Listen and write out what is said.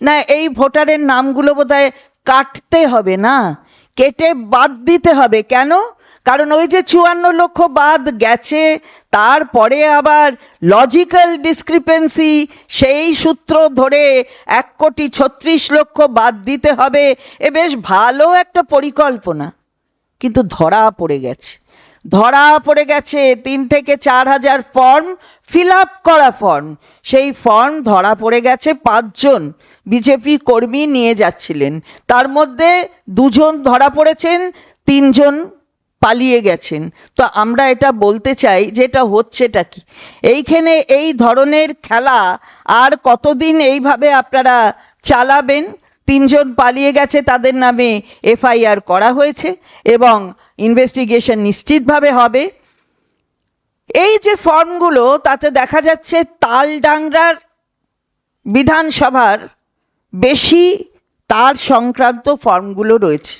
না এই ভোটারের নামগুলো বোধহয় কাটতে হবে, না কেটে বাদ দিতে হবে? কেন? কারণ ওই যে 54 লক্ষ বাদ গেছে, তারপরে আবার লজিক্যাল ডিসক্রিপেন্সি, সেই সূত্র ধরে 1,36,00,000 বাদ দিতে হবে। এ বেশ ভালো একটা পরিকল্পনা, কিন্তু ধরা পড়ে গেছে। 3 থেকে 4 হাজার ফর্ম, ফিল আপ করা ফর্ম, সেই ফর্ম ধরা পড়ে গেছে। 5 জন বিজেপি কর্মী নিয়ে যাচ্ছিলেন, তার মধ্যে 2 জন ধরা পড়েছেন, 3 জন পালিয়ে গেছেন। তো আমরা এটা বলতে চাই যে এটা হচ্ছেটা কি? এইখানে এই ধরনের খেলা আর কতদিন এইভাবে আপনারা চালাবেন? 3 জন পালিয়ে গেছে, তাদের নামে এফআইআর করা হয়েছে এবং ইনভেস্টিগেশন নিশ্চিতভাবে হবে। এই যে ফর্মগুলো, তাতে দেখা যাচ্ছে তালডাংরার বিধানসভার বেশি তার সংক্রান্ত ফর্মগুলো রয়েছে।